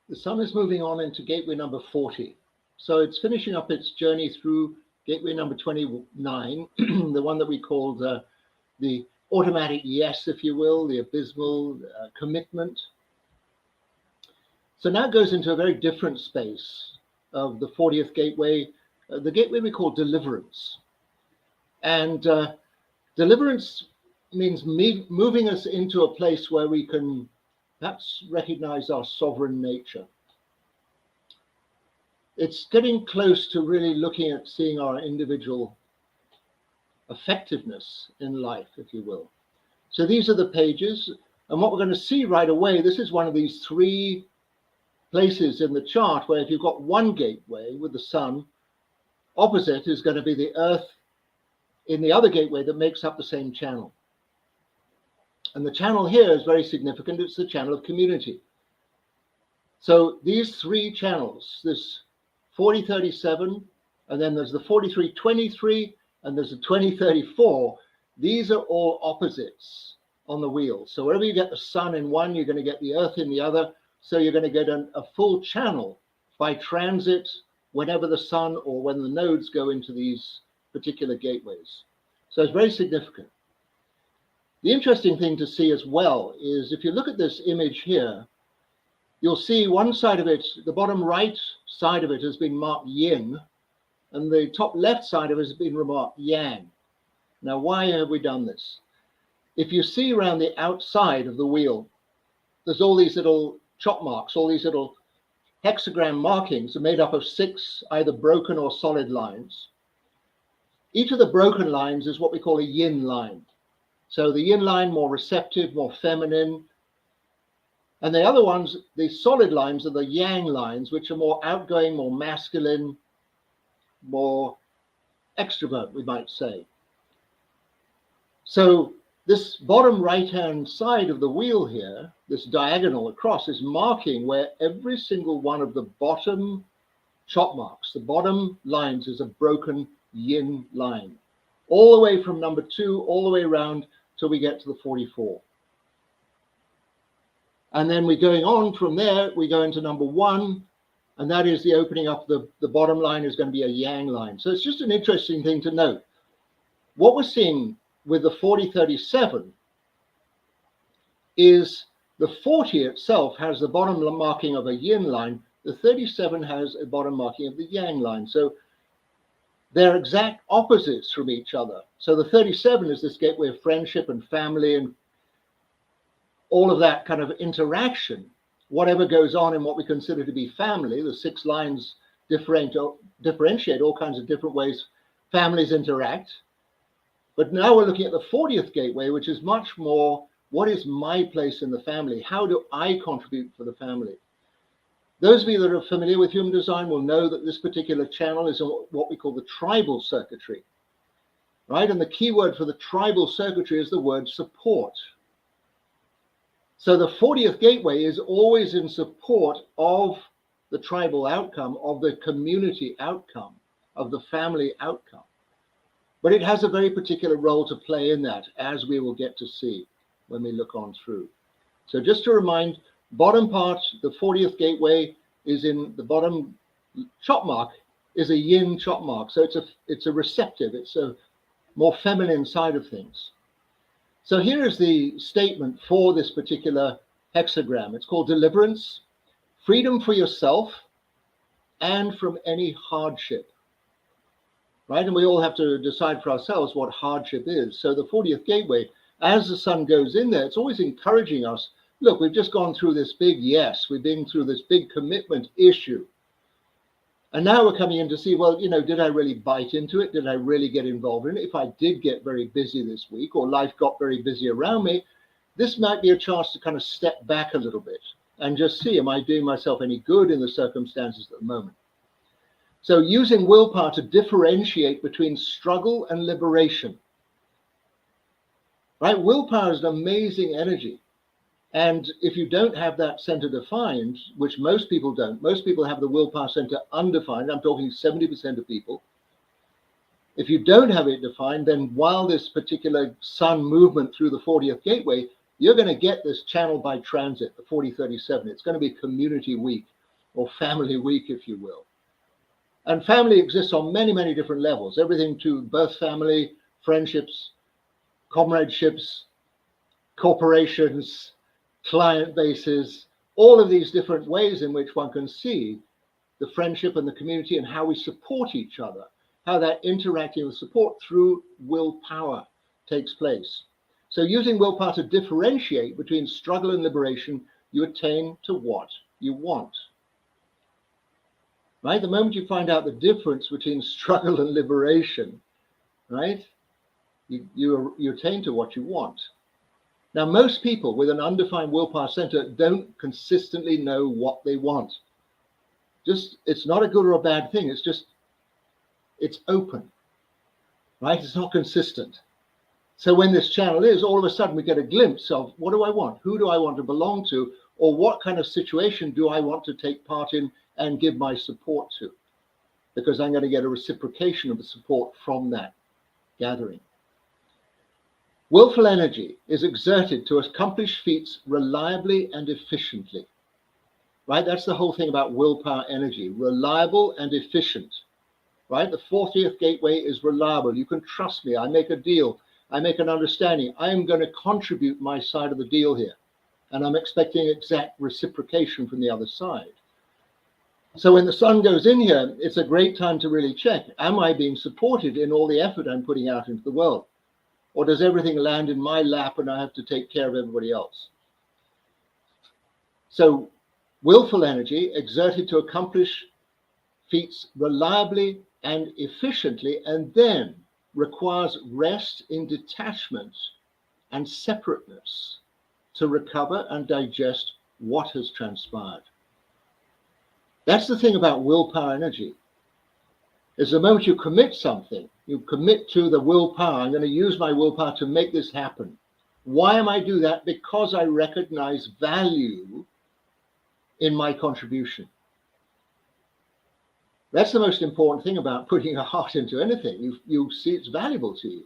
The sun is moving on into gateway number 40. So it's finishing up its journey through gateway number 29, the one that we called the automatic yes, if you will, the abysmal commitment. So now it goes into a very different space of the 40th gateway, the gateway we call Deliverance. And Deliverance means moving us into a place where we can perhaps recognize our sovereign nature. It's getting close to really looking at seeing our individual effectiveness in life, if you will. So these are the pages, and what we're going to see right away, this is one of these three places in the chart where if you've got one gateway with the sun, opposite is going to be the earth in the other gateway that makes up the same channel. And the channel here is very significant. It's the channel of community. So these three channels, this 4037, and then there's the 4323, and there's the 2034. These are all opposites on the wheel. So wherever you get the sun in one, you're going to get the earth in the other. So you're going to get a full channel by transit whenever the sun or when the nodes go into these particular gateways. So it's very significant. The interesting thing to see as well is if you look at this image here, you'll see one side of it, the bottom right side of it has been marked yin, and the top left side of it has been marked yang. Now, why have we done this? If you see around the outside of the wheel, there's all these little chop marks, all these little hexagram markings are made up of 6 either broken or solid lines. Each of the broken lines is what we call a yin line. So the yin line, more receptive, more feminine. And the other ones, the solid lines, are the yang lines, which are more outgoing, more masculine, more extrovert, we might say. So this bottom right-hand side of the wheel here, this diagonal across, is marking where every single one of the bottom chop marks, the bottom lines, is a broken yin line, all the way from number 2, all the way around till we get to the 44. And then we're going on from there, we go into number 1, and that is the opening up, the bottom line is going to be a yang line. So it's just an interesting thing to note. What we're seeing with the 4037 is the 40 itself has the bottom marking of a yin line, the 37 has a bottom marking of the yang line. So they're exact opposites from each other. So the 37 is this gateway of friendship and family and all of that kind of interaction. Whatever goes on in what we consider to be family, the 6 lines differentiate all kinds of different ways families interact. But now we're looking at the 40th gateway, which is much more, what is my place in the family? How do I contribute for the family? Those of you that are familiar with human design will know that this particular channel is what we call the tribal circuitry, right? And the key word for the tribal circuitry is the word support. So the 40th gateway is always in support of the tribal outcome, of the community outcome, of the family outcome. But it has a very particular role to play in that, as we will get to see when we look on through. So just to remind, bottom part, the 40th gateway is in the bottom chop mark, is a yin chop mark. So it's a receptive, it's a more feminine side of things. So here is the statement for this particular hexagram. It's called Deliverance, freedom for yourself and from any hardship. Right? And we all have to decide for ourselves what hardship is. So the 40th gateway, as the sun goes in there, it's always encouraging us. Look, we've just gone through this big yes. We've been through this big commitment issue. And now we're coming in to see, well, you know, did I really bite into it? Did I really get involved in it? If I did get very busy this week, or life got very busy around me, this might be a chance to kind of step back a little bit and just see, am I doing myself any good in the circumstances at the moment? So using willpower to differentiate between struggle and liberation. Right? Willpower is an amazing energy. And if you don't have that center defined, which most people don't, most people have the willpower center undefined. I'm talking 70% of people. If you don't have it defined, then while this particular sun movement through the 40th gateway, you're going to get this channel by transit, the 4037. It's going to be community week. or family week, if you will. And family exists on many, many different levels, everything to birth family, friendships, comradeships, corporations, client bases, all of these different ways in which one can see the friendship and the community and how we support each other, how that interacting with support through willpower takes place. So using willpower to differentiate between struggle and liberation, you attain to what you want. Right? The moment you find out the difference between struggle and liberation, right, you attain to what you want. Now, most people with an undefined willpower center don't consistently know what they want. It's not a good or a bad thing. It's open, right? It's not consistent. So when this channel is, all of a sudden we get a glimpse of what do I want? Who do I want to belong to? Or what kind of situation do I want to take part in and give my support to? Because I'm going to get a reciprocation of the support from that gathering. Willful energy is exerted to accomplish feats reliably and efficiently. Right? That's the whole thing about willpower energy. Reliable and efficient. Right? The 40th gateway is reliable. You can trust me. I make a deal. I make an understanding. I am going to contribute my side of the deal here. And I'm expecting exact reciprocation from the other side. So when the sun goes in here, it's a great time to really check. Am I being supported in all the effort I'm putting out into the world? Or does everything land in my lap and I have to take care of everybody else? So willful energy exerted to accomplish feats reliably and efficiently, and then requires rest in detachment and separateness to recover and digest what has transpired. That's the thing about willpower energy. Is the moment you commit something, you commit to the willpower. I'm going to use my willpower to make this happen. Why am I do that? Because I recognize value in my contribution. That's the most important thing about putting your heart into anything. You see it's valuable to you.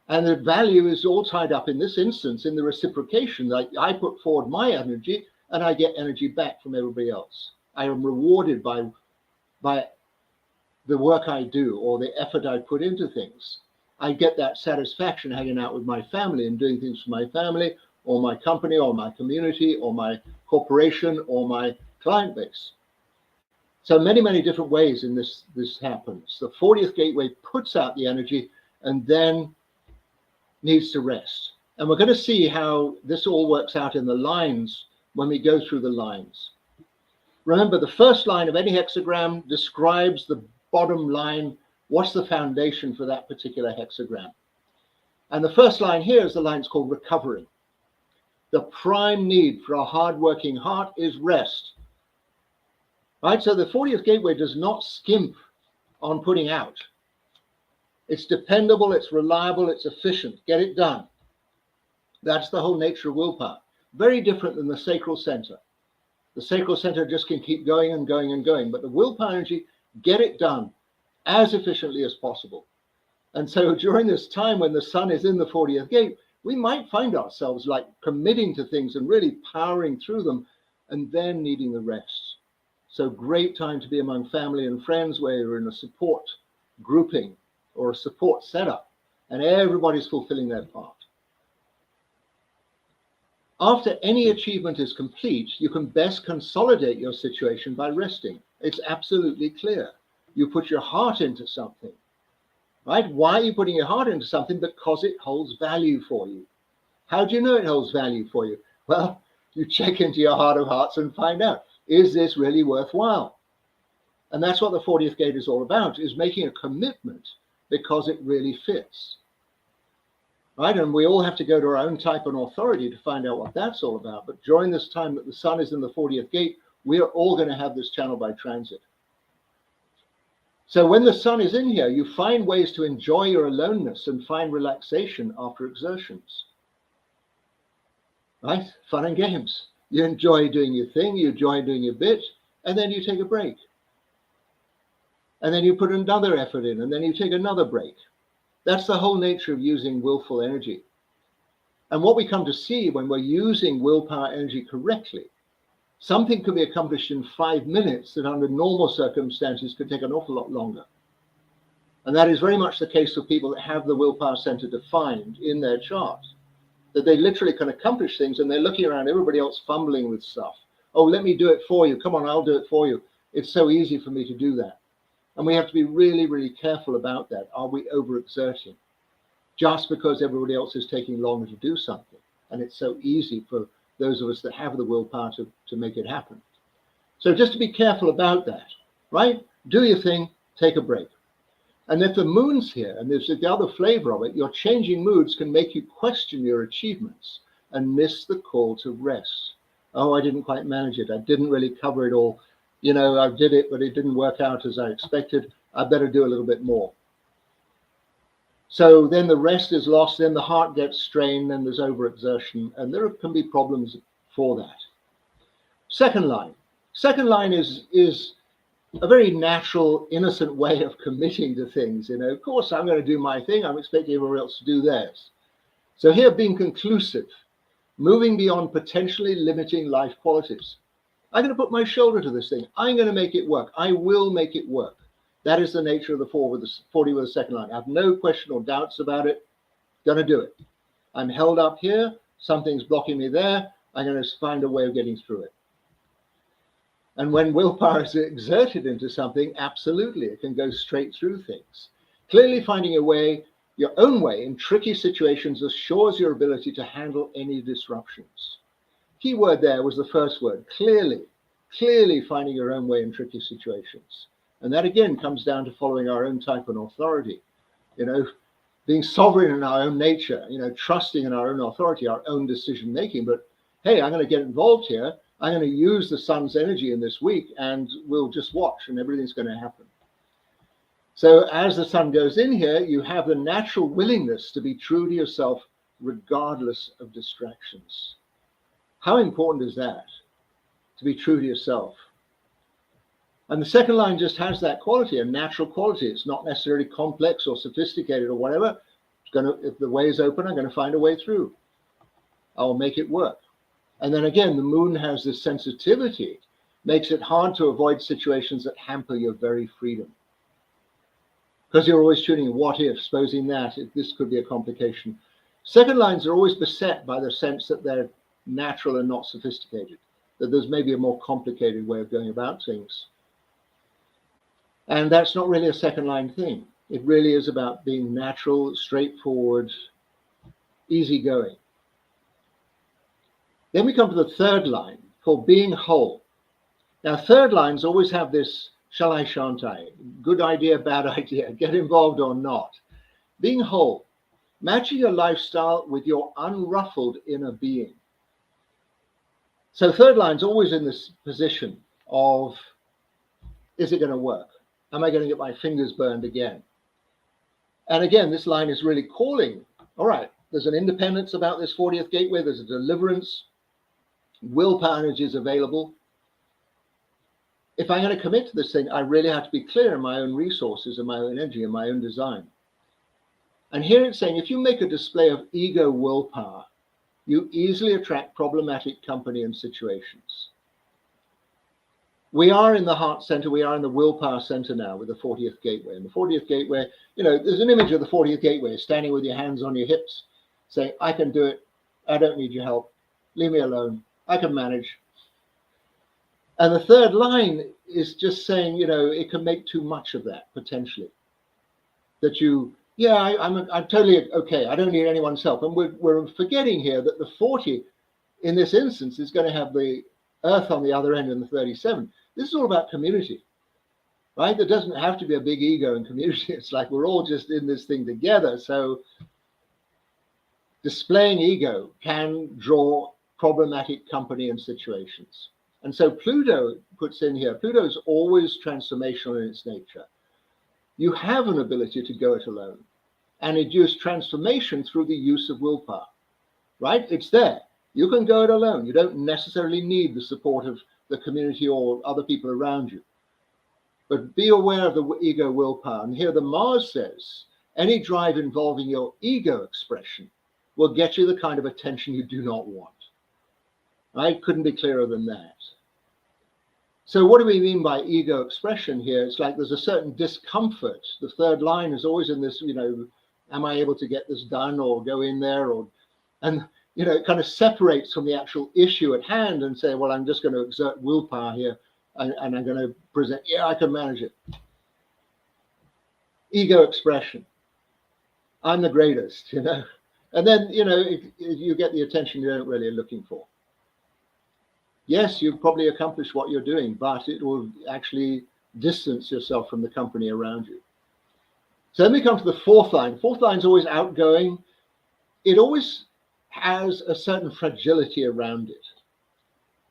And the value is all tied up in this instance in the reciprocation. Like I put forward my energy and I get energy back from everybody else. I am rewarded by the work I do or the effort I put into things. I get that satisfaction hanging out with my family and doing things for my family or my company or my community or my corporation or my client base. So many, many different ways in this happens. The 40th gateway puts out the energy and then needs to rest. And we're going to see how this all works out in the lines when we go through the lines. Remember, the first line of any hexagram describes the bottom line. What's the foundation for that particular hexagram? And the first line here is the line called recovery. The prime need for a hardworking heart is rest. Right? So the 40th gateway does not skimp on putting out. It's dependable, it's reliable, it's efficient. Get it done. That's the whole nature of willpower. Very different than the sacral center. The sacral center just can keep going and going and going. But the willpower energy, get it done as efficiently as possible. And so during this time when the sun is in the 40th gate, we might find ourselves like committing to things and really powering through them and then needing the rest. So great time to be among family and friends where you're in a support grouping or a support setup and everybody's fulfilling their part. After any achievement is complete, you can best consolidate your situation by resting. It's absolutely clear. You put your heart into something, right? Why are you putting your heart into something? Because it holds value for you. How do you know it holds value for you? Well, you check into your heart of hearts and find out, is this really worthwhile? And that's what the 40th gate is all about, is making a commitment because it really fits. Right? And we all have to go to our own type and authority to find out what that's all about. But during this time that the sun is in the 40th gate, we are all going to have this channel by transit. So when the sun is in here, you find ways to enjoy your aloneness and find relaxation after exertions. Right? Fun and games. You enjoy doing your thing, you enjoy doing your bit, and then you take a break. And then you put another effort in, and then you take another break. That's the whole nature of using willful energy. And what we come to see when we're using willpower energy correctly Something can be accomplished in 5 minutes that under normal circumstances could take an awful lot longer. And that is very much the case for people that have the willpower center defined in their chart, that they literally can accomplish things and they're looking around everybody else fumbling with stuff. Oh, let me do it for you. Come on, I'll do it for you. It's so easy for me to do that. And we have to be really, really careful about that. Are we overexerting? Just because everybody else is taking longer to do something. And it's so easy for those of us that have the willpower to make it happen. So just to be careful about that, right? Do your thing, take a break. And if the moon's here, and there's the other flavor of it, your changing moods can make you question your achievements and miss the call to rest. Oh, I didn't quite manage it. I didn't really cover it all. You know, I did it, but it didn't work out as I expected. I better do a little bit more. So then the rest is lost, then the heart gets strained, and there's overexertion, and there can be problems for that. Second line. Second line is a very natural, innocent way of committing to things. You know, of course, I'm going to do my thing. I'm expecting everyone else to do theirs. So here, being conclusive, moving beyond potentially limiting life qualities. I'm going to put my shoulder to this thing. I'm going to make it work. I will make it work. That is the nature of the 40 with the second line. I have no question or doubts about it. Going to do it. I'm held up here. Something's blocking me there. I'm going to find a way of getting through it. And when willpower is exerted into something, absolutely, it can go straight through things. Clearly finding a way, your own way, in tricky situations assures your ability to handle any disruptions. Key word there was the first word, clearly finding your own way in tricky situations. And that again comes down to following our own type and authority, you know, being sovereign in our own nature, you know, trusting in our own authority, our own decision making. But hey, I'm going to get involved here. I'm going to use the sun's energy in this week and we'll just watch and everything's going to happen. So as the sun goes in here, you have the natural willingness to be true to yourself regardless of distractions. How important is that? To be true to yourself. And the second line just has that quality, a natural quality. It's not necessarily complex or sophisticated or whatever. If the way is open, I'm going to find a way through. I'll make it work. And then again, the moon has this sensitivity, makes it hard to avoid situations that hamper your very freedom. Because you're always tuning in, what if, supposing that, if this could be a complication. Second lines are always beset by the sense that they're natural and not sophisticated, that there's maybe a more complicated way of going about things. And that's not really a second line thing. It really is about being natural, straightforward, easygoing. Then we come to the third line called being whole. Now, third lines always have this, shall I, shan't I? Good idea, bad idea, get involved or not. Being whole, matching your lifestyle with your unruffled inner being. So third line's always in this position of, is it going to work? Am I going to get my fingers burned again? And again, this line is really calling, all right, there's an independence about this 40th gateway, there's a deliverance, willpower energy is available. If I'm going to commit to this thing, I really have to be clear in my own resources and my own energy and my own design. And here it's saying, if you make a display of ego willpower, you easily attract problematic company and situations. We are in the heart center, we are in the willpower center now with the 40th gateway. And the 40th gateway, you know, there's an image of the 40th gateway standing with your hands on your hips, saying, I can do it, I don't need your help, leave me alone, I can manage. And the third line is just saying, you know, it can make too much of that potentially. That you, yeah, I'm totally okay, I don't need anyone's help. And we're forgetting here that the 40 in this instance is going to have the Earth on the other end in the 37. This is all about community, right? There doesn't have to be a big ego in community. It's like we're all just in this thing together. So displaying ego can draw problematic company and situations. And so Pluto puts in here, Pluto is always transformational in its nature. You have an ability to go it alone and induce transformation through the use of willpower, right? It's there. You can go it alone. You don't necessarily need the support of the community or other people around you. But be aware of the ego willpower. And here the Mars says, any drive involving your ego expression will get you the kind of attention you do not want. I couldn't be clearer than that. So what do we mean by ego expression here? It's like there's a certain discomfort. The third line is always in this, am I able to get this done or go in there? And it kind of separates from the actual issue at hand and say, well, I'm just going to exert willpower here and I'm going to present, I can manage it. Ego expression. I'm the greatest, And then, you get the attention you don't really looking for. Yes, you've probably accomplished what you're doing, but it will actually distance yourself from the company around you. So then we come to the fourth line. Fourth line is always outgoing. It always has a certain fragility around it.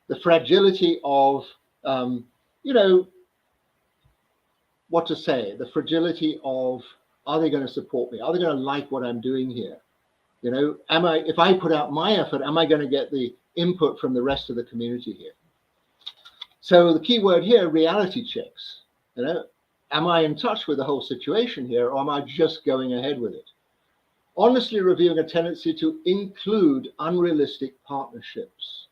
The fragility of, what to say, the fragility of, are they going to support me? Are they going to like what I'm doing here? If I put out my effort, am I going to get the input from the rest of the community here? So the key word here, reality checks. Am I in touch with the whole situation here, or am I just going ahead with it? Honestly reviewing a tendency to include unrealistic partnerships.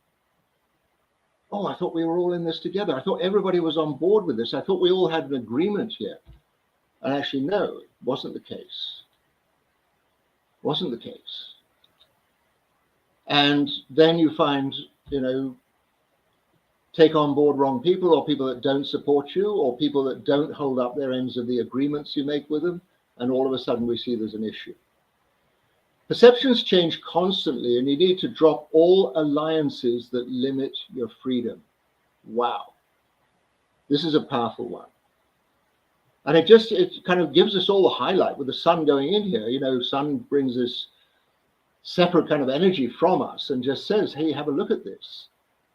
Oh, I thought we were all in this together. I thought everybody was on board with this. I thought we all had an agreement here. And actually, no, it wasn't the case. Wasn't the case. And then you find, take on board wrong people, or people that don't support you, or people that don't hold up their ends of the agreements you make with them. And all of a sudden we see there's an issue. Perceptions change constantly, and you need to drop all alliances that limit your freedom. Wow. This is a powerful one. And it kind of gives us all the highlight with the sun going in here. Sun brings this separate kind of energy from us and just says, hey, have a look at this.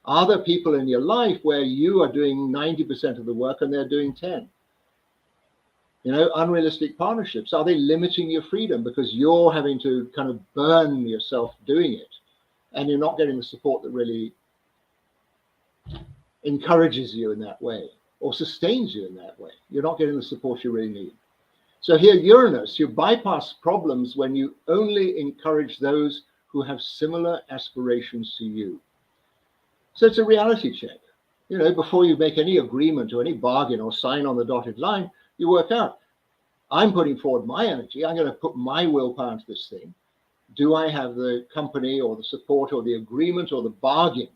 Are there people in your life where you are doing 90% of the work and they're doing 10? Unrealistic partnerships. Are they limiting your freedom because you're having to kind of burn yourself doing it and you're not getting the support that really encourages you in that way or sustains you in that way? You're not getting the support you really need. So here, Uranus, you bypass problems when you only encourage those who have similar aspirations to you. So it's a reality check. Before you make any agreement or any bargain or sign on the dotted line, you work out, I'm putting forward my energy. I'm going to put my willpower into this thing. Do I have the company or the support or the agreement or the bargain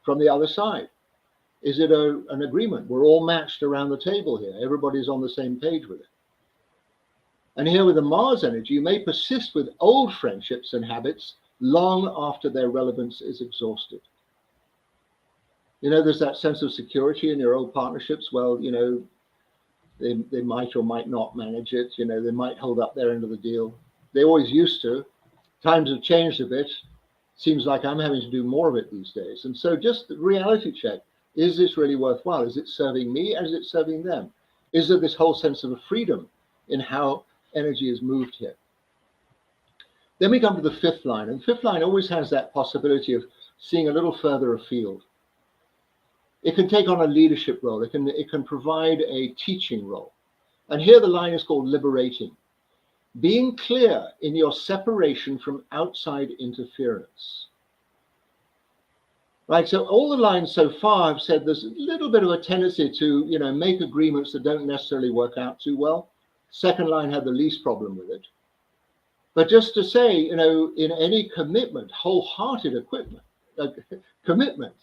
from the other side? Is it an agreement? We're all matched around the table here. Everybody's on the same page with it. And here with the Mars energy, you may persist with old friendships and habits long after their relevance is exhausted. There's that sense of security in your old partnerships. Well, they might or might not manage it. They might hold up their end of the deal. They always used to. Times have changed a bit. Seems like I'm having to do more of it these days. And so just the reality check. Is this really worthwhile? Is it serving me? And is it serving them? Is there this whole sense of freedom in how energy is moved here? Then we come to the fifth line. And the fifth line always has that possibility of seeing a little further afield. It can take on a leadership role. It can provide a teaching role. And here the line is called liberating. Being clear in your separation from outside interference. Right, so all the lines so far have said there's a little bit of a tendency to, make agreements that don't necessarily work out too well. Second line had the least problem with it. But just to say, in any commitment, wholehearted commitment,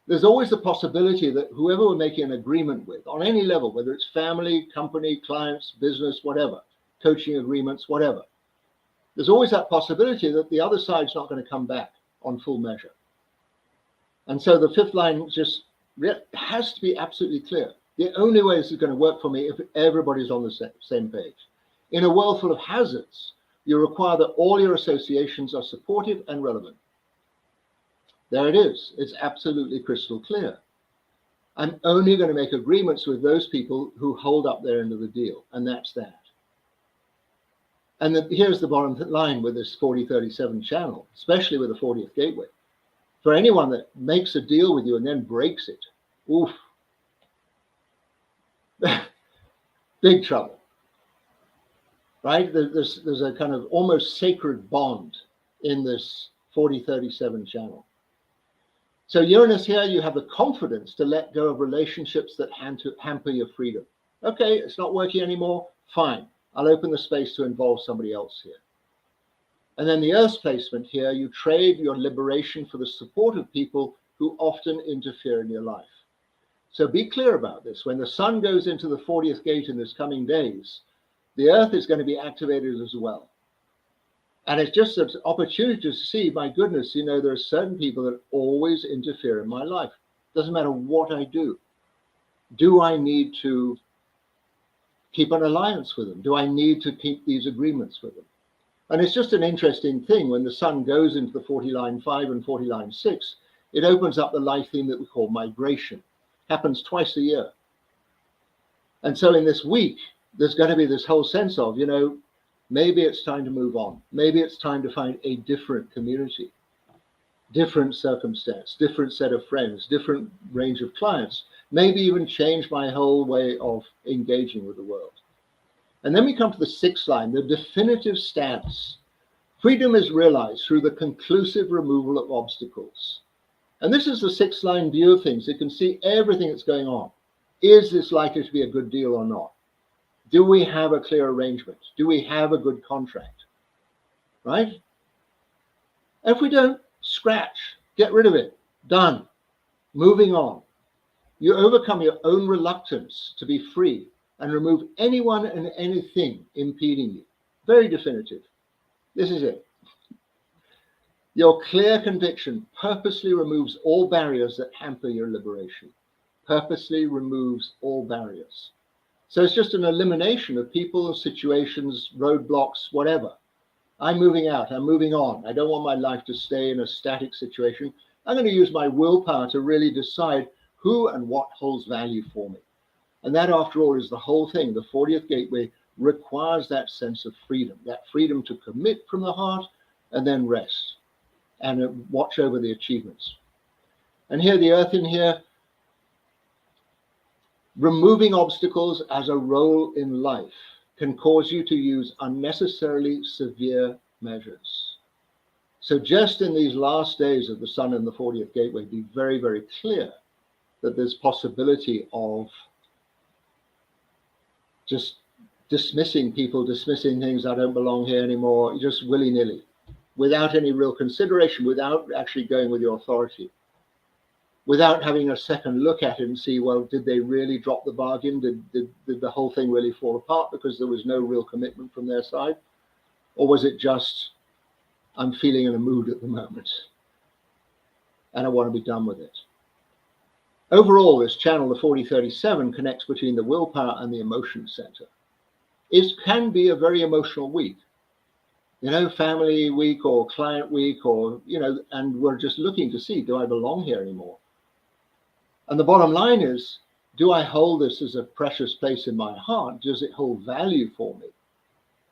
there's always the possibility that whoever we're making an agreement with, on any level, whether it's family, company, clients, business, whatever, coaching agreements, whatever, there's always that possibility that the other side's not going to come back on full measure. And so the fifth line just has to be absolutely clear. The only way this is going to work for me if everybody's on the same page. In a world full of hazards, you require that all your associations are supportive and relevant. There it is. It's absolutely crystal clear. I'm only going to make agreements with those people who hold up their end of the deal, and that's that. And here's the bottom line with this 4037 channel, especially with the 40th gateway. For anyone that makes a deal with you and then breaks it, oof, big trouble, right? There's a kind of almost sacred bond in this 4037 channel. So Uranus here, you have the confidence to let go of relationships that hamper your freedom. Okay, it's not working anymore. Fine. I'll open the space to involve somebody else here. And then the Earth's placement here, you trade your liberation for the support of people who often interfere in your life. So be clear about this. When the sun goes into the 40th gate in this coming days, the Earth is going to be activated as well. And it's just an opportunity to see, my goodness, you know, there are certain people that always interfere in my life. Doesn't matter what I do. Do I need to keep an alliance with them? Do I need to keep these agreements with them? And it's just an interesting thing when the sun goes into the 40 line 5 and 40 line 6, it opens up the life theme that we call migration. Happens twice a year. And so in this week, there's going to be this whole sense of, you know, maybe it's time to move on. Maybe it's time to find a different community, different circumstance, different set of friends, different range of clients, maybe even change my whole way of engaging with the world. And then we come to the 6th line, the definitive stance. Freedom is realized through the conclusive removal of obstacles. And this is the 6th line view of things. You can see everything that's going on. Is this likely to be a good deal or not? Do we have a clear arrangement? Do we have a good contract? Right? And if we don't, scratch, get rid of it, done, moving on. You overcome your own reluctance to be free and remove anyone and anything impeding you. Very definitive. This is it. Your clear conviction purposely removes all barriers that hamper your liberation. Purposely removes all barriers. So it's just an elimination of people, situations, roadblocks, whatever. I'm moving out, I'm moving on. I don't want my life to stay in a static situation. I'm going to use my willpower to really decide who and what holds value for me. And that, after all, is the whole thing. The 40th gateway requires that sense of freedom, that freedom to commit from the heart and then rest and watch over the achievements. And here, the Earth in here, removing obstacles as a role in life can cause you to use unnecessarily severe measures. So just in these last days of the sun in the 40th gateway, be very, very clear that there's possibility of just dismissing people, dismissing things, I don't belong here anymore, just willy-nilly, without any real consideration, without actually going with your authority, without having a second look at it and see, well, did they really drop the bargain? Did the whole thing really fall apart because there was no real commitment from their side? Or was it just, I'm feeling in a mood at the moment and I want to be done with it? Overall, this channel, the 4037, connects between the willpower and the emotion center. It can be a very emotional week. You know, family week or client week, or, you know, and we're just looking to see, do I belong here anymore? And the bottom line is, do I hold this as a precious place in my heart? Does it hold value for me?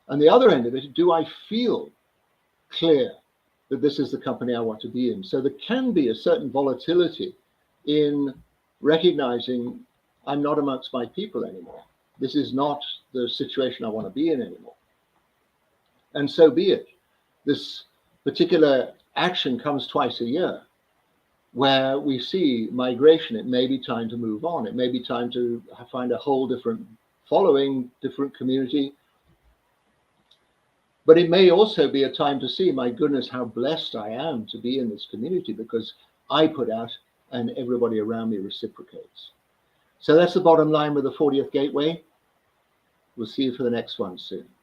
And the other end of it, do I feel clear that this is the company I want to be in? So there can be a certain volatility in recognizing I'm not amongst my people anymore. This is not the situation I want to be in anymore. And so be it. This particular action comes twice a year, where we see migration. It may be time to move on. It may be time to find a whole different following, different community. But it may also be a time to see, my goodness, how blessed I am to be in this community because I put out and everybody around me reciprocates. So that's the bottom line with the 40th gateway. We'll see you for the next one soon.